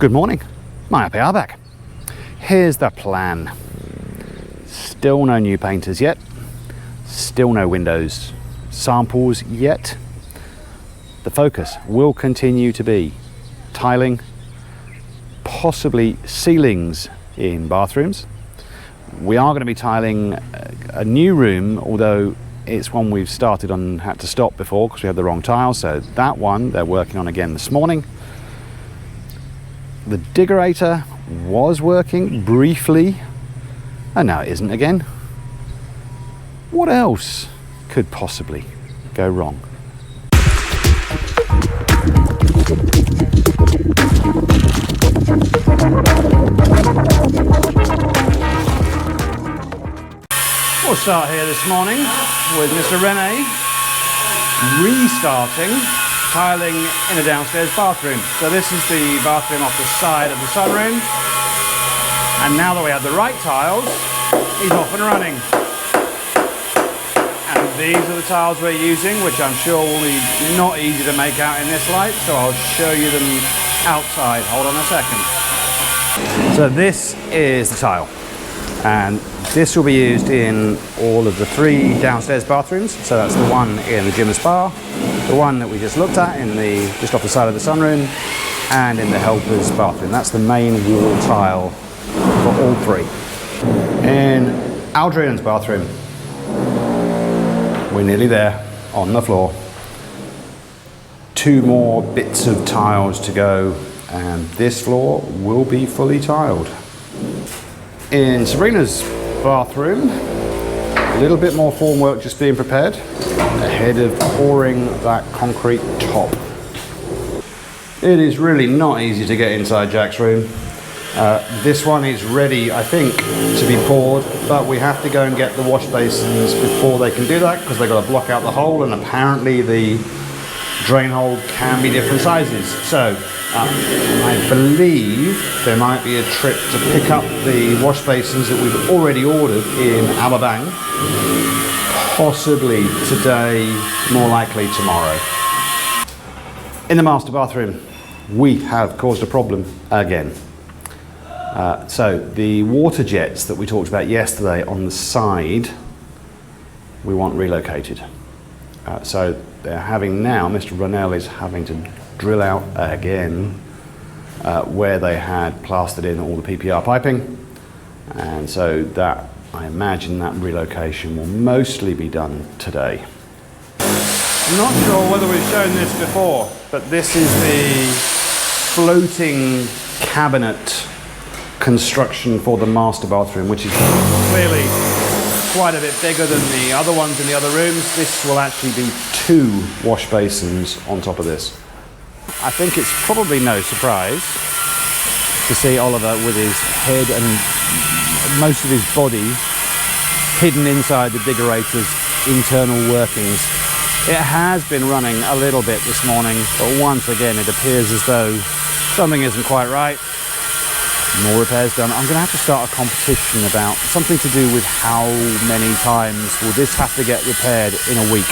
Good morning, my happy hour back. Here's the plan. Still no new painters yet. Still no windows samples yet. The focus will continue to be tiling, possibly ceilings in bathrooms. We are going to be tiling a new room, although it's one we've started on, had to stop before because we had the wrong tile, so that one they're working on again this morning. The diggerator was working briefly, and now it isn't again. What else could possibly go wrong? We'll start here this morning with Mr. Rene restarting tiling in a downstairs bathroom. So this is the bathroom off the side of the sunroom, and now that we have the right tiles, he's off and running. And these are the tiles we're using, which I'm sure will be not easy to make out in this light, so I'll show you them outside. Hold on a second. So this is the tile, and this will be used in all of the 3 downstairs bathrooms. So that's the one in the gym and spa, the one that we just looked at in the just off the side of the sunroom, and in the helper's bathroom. That's the main wall tile for all 3. In Adrian's bathroom, we're nearly there on the floor. 2 more bits of tiles to go, and this floor will be fully tiled. In Sabrina's bathroom, a little bit more formwork just being prepared ahead of pouring that concrete top. It is really not easy to get inside Jack's room. This one is ready, I think, to be poured, but we have to go and get the wash basins before they can do that, because they've got to block out the hole, and apparently the drain hole can be different sizes. So I believe there might be a trip to pick up the wash basins that we've already ordered in Alabang, possibly today, more likely tomorrow. In the master bathroom, we have caused a problem again. So the water jets that we talked about yesterday on the side, we want relocated. So they're having now, Mr. Ronell is having to drill out again where they had plastered in all the PPR piping, and so that, I imagine that relocation will mostly be done today. I'm not sure whether we've shown this before, but this is the floating cabinet construction for the master bathroom, which is clearly quite a bit bigger than the other ones in the other rooms. This will actually be 2 wash basins on top of this. I think it's probably no surprise to see Oliver with his head and most of his body hidden inside the diggerator's internal workings. It has been running a little bit this morning, but once again it appears as though something isn't quite right. More repairs done. I'm going to have to start a competition about something to do with how many times will this have to get repaired in a week.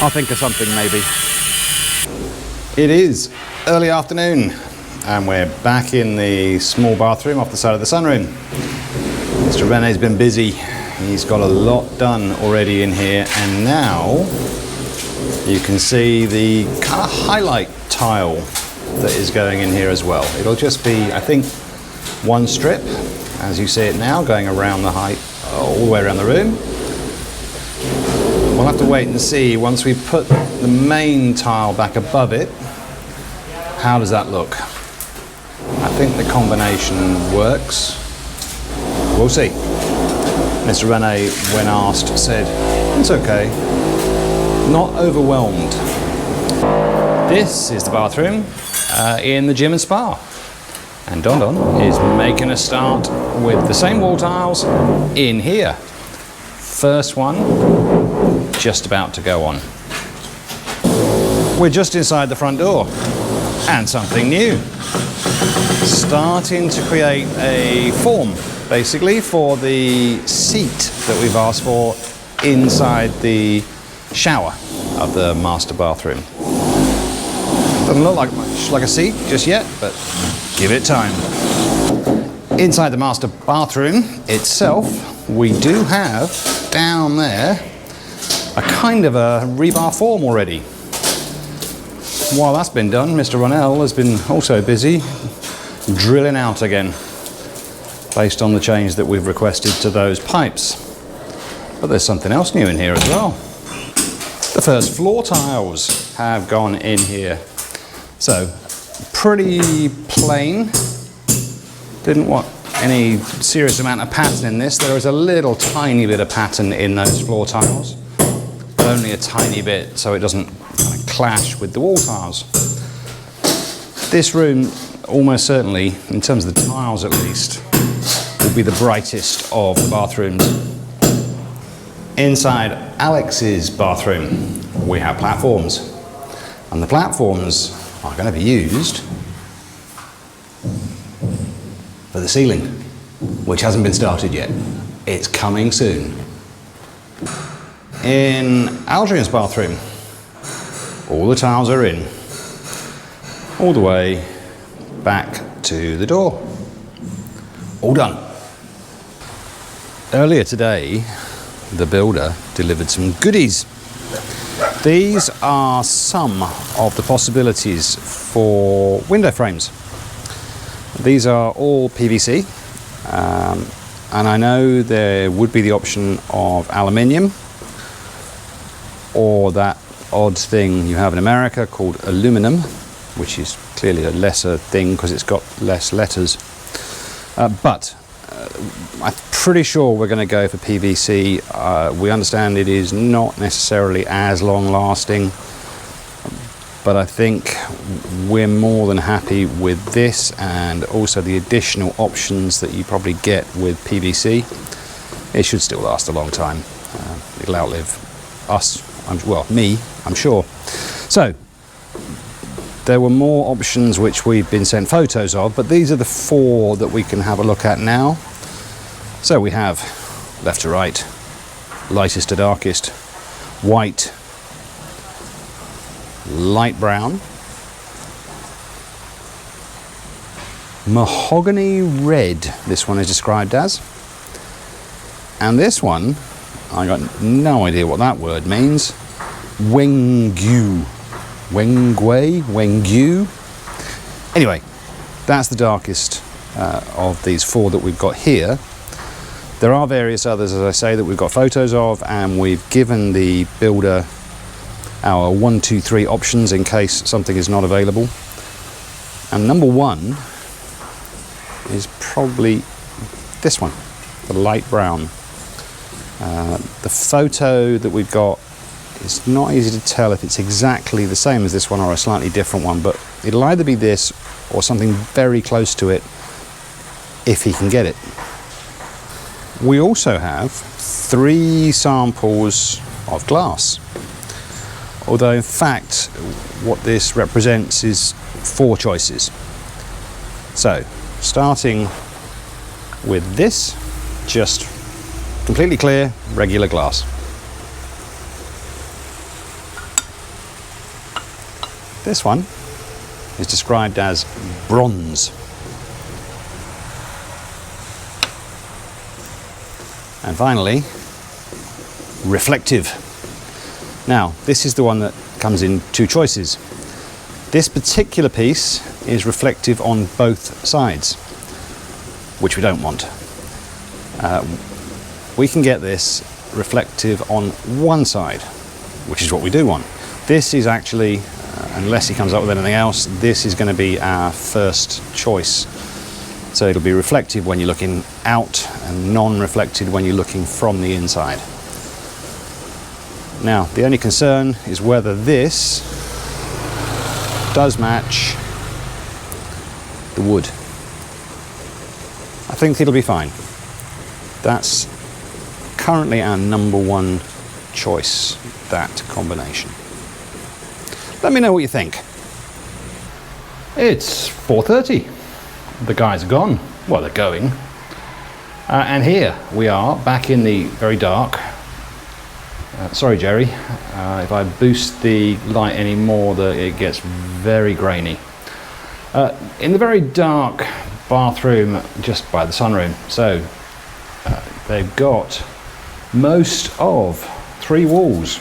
I'll think of something maybe. It is early afternoon and we're back in the small bathroom off the side of the sunroom. Mr. Rene's been busy. He's got a lot done already in here, and now you can see the kind of highlight tile that is going in here as well. It'll just be, I think, 1 strip, as you see it now, going around the height, all the way around the room. We'll have to wait and see, once we put the main tile back above it, how does that look? I think the combination works. We'll see. Mr. Rene, when asked, said, it's okay, not overwhelmed. This is the bathroom in the gym and spa. And Don Don is making a start with the same wall tiles in here. First one just about to go on. We're just inside the front door, and something new. Starting to create a form, basically, for the seat that we've asked for inside the shower of the master bathroom. Doesn't look like much like a seat just yet, but give it time. Inside the master bathroom itself, we do have down there a kind of a rebar form already. While that's been done, Mr. Ronell has been also busy drilling out again, based on the change that we've requested to those pipes. But there's something else new in here as well. The first floor tiles have gone in here. So, pretty plain. Didn't want any serious amount of pattern in this. There is a little tiny bit of pattern in those floor tiles, but only a tiny bit, so it doesn't kind of clash with the wall tiles. This room, almost certainly, in terms of the tiles at least, will be the brightest of the bathrooms. Inside Alex's bathroom, we have platforms, and the platforms are going to be used for the ceiling, which hasn't been started yet. It's coming soon. In Aldrin's bathroom, all the tiles are in, all the way back to the door. All done. Earlier today, the builder delivered some goodies. These are some of the possibilities for window frames. These are all PVC, and I know there would be the option of aluminium, or that odd thing you have in America called aluminum, which is clearly a lesser thing because it's got less letters. But I'm pretty sure we're going to go for PVC. We understand it is not necessarily as long lasting, but I think we're more than happy with this, and also the additional options that you probably get with PVC. It should still last a long time. It'll outlive us, me, I'm sure. So, there were more options which we've been sent photos of, but these are the 4 that we can have a look at now. So we have left to right, lightest to darkest, white, light brown, mahogany red, this one is described as, and this one, I got no idea what that word means, Wengyu. Wengyu. Anyway, that's the darkest of these 4 that we've got here. There are various others, as I say, that we've got photos of, and we've given the builder our 1, 2, 3 options in case something is not available. And number 1 is probably this one, the light brown. The photo that we've got, it's not easy to tell if it's exactly the same as this one or a slightly different one, but it'll either be this or something very close to it if he can get it. We also have 3 samples of glass, although in fact what this represents is 4 choices. So, starting with this, just completely clear, regular glass. This one is described as bronze. And finally, reflective. Now, this is the one that comes in 2 choices. This particular piece is reflective on both sides, which we don't want. We can get this reflective on one side, which is what we do want. This is actually, unless he comes up with anything else, this is going to be our first choice. So it'll be reflective when you're looking out and non-reflected when you're looking from the inside. Now, the only concern is whether this does match the wood. I think it'll be fine. That's currently our number 1 choice, that combination. Let me know what you think. It's 4:30. The guys are gone. Well, they're going. And here we are back in the very dark Sorry, Jerry, if I boost the light any more, it gets very grainy. In the very dark bathroom just by the sunroom, so they've got most of 3 walls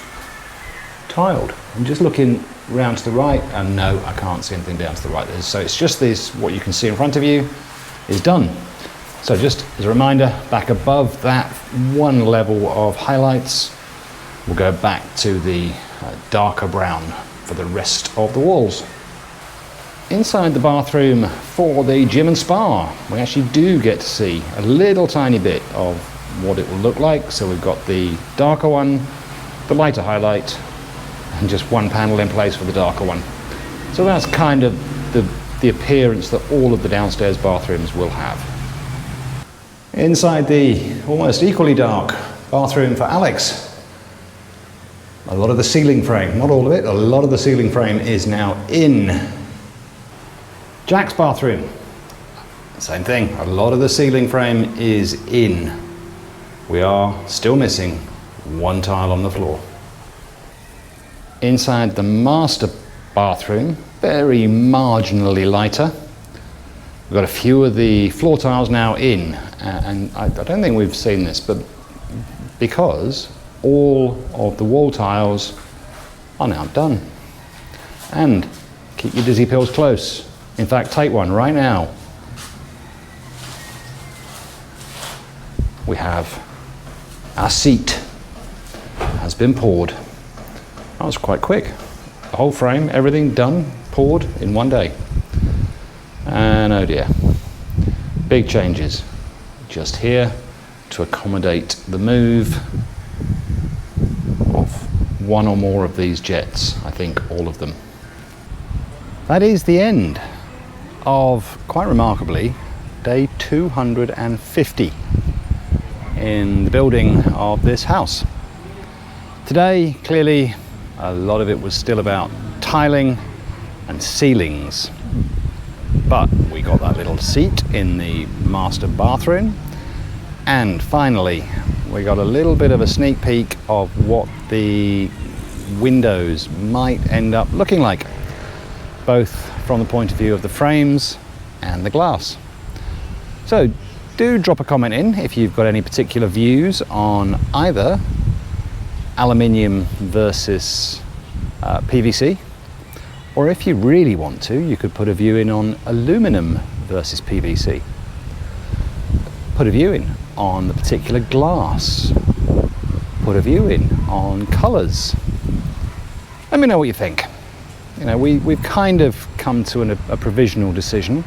tiled. I'm just looking round to the right, and no, I can't see anything down to the right. So it's just this, what you can see in front of you is done. So just as a reminder, back above that one level of highlights, we'll go back to the darker brown for the rest of the walls. Inside the bathroom for the gym and spa, we actually do get to see a little tiny bit of what it will look like. So we've got the darker one, the lighter highlight, and just one panel in place for the darker one. So that's kind of the appearance that all of the downstairs bathrooms will have. Inside the almost equally dark bathroom for Alex, a lot of the ceiling frame, not all of it, a lot of the ceiling frame is now in. Jack's bathroom, same thing, a lot of the ceiling frame is in. We are still missing one tile on the floor. Inside the master bathroom, very marginally lighter. We've got a few of the floor tiles now in, and I don't think we've seen this, but because all of the wall tiles are now done. And keep your dizzy pills close. In fact, take one right now. We have our seat has been poured. That was quite quick. The whole frame, everything done, poured in one day. And oh dear, big changes just here to accommodate the move of one or more of these jets. I think all of them. That is the end of, quite remarkably, day 250 in the building of this house. Today, clearly, a lot of it was still about tiling and ceilings, but we got that little seat in the master bathroom, and finally we got a little bit of a sneak peek of what the windows might end up looking like, both from the point of view of the frames and the glass. So do drop a comment in if you've got any particular views on either aluminium versus PVC, or if you really want to, you could put a view in on aluminum versus PVC. Put a view in on the particular glass. Put a view in on colours. Let me know what you think. You know, we've kind of come to a provisional decision,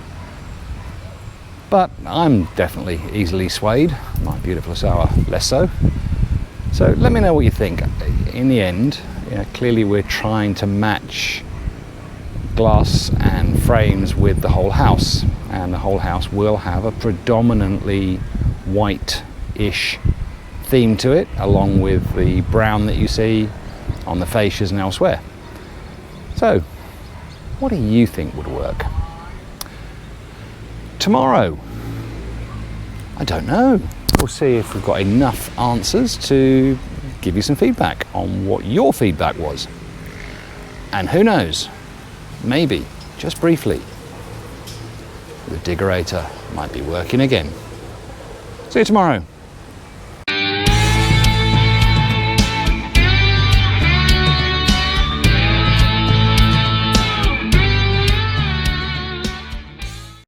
but I'm definitely easily swayed. My beautiful sour less so. So let me know what you think. In the end, you know, clearly we're trying to match glass and frames with the whole house, and the whole house will have a predominantly white-ish theme to it, along with the brown that you see on the fascias and elsewhere. So, what do you think would work? Tomorrow, I don't know. We'll see if we've got enough answers to give you some feedback on what your feedback was. And who knows, maybe, just briefly, the Diggerator might be working again. See you tomorrow.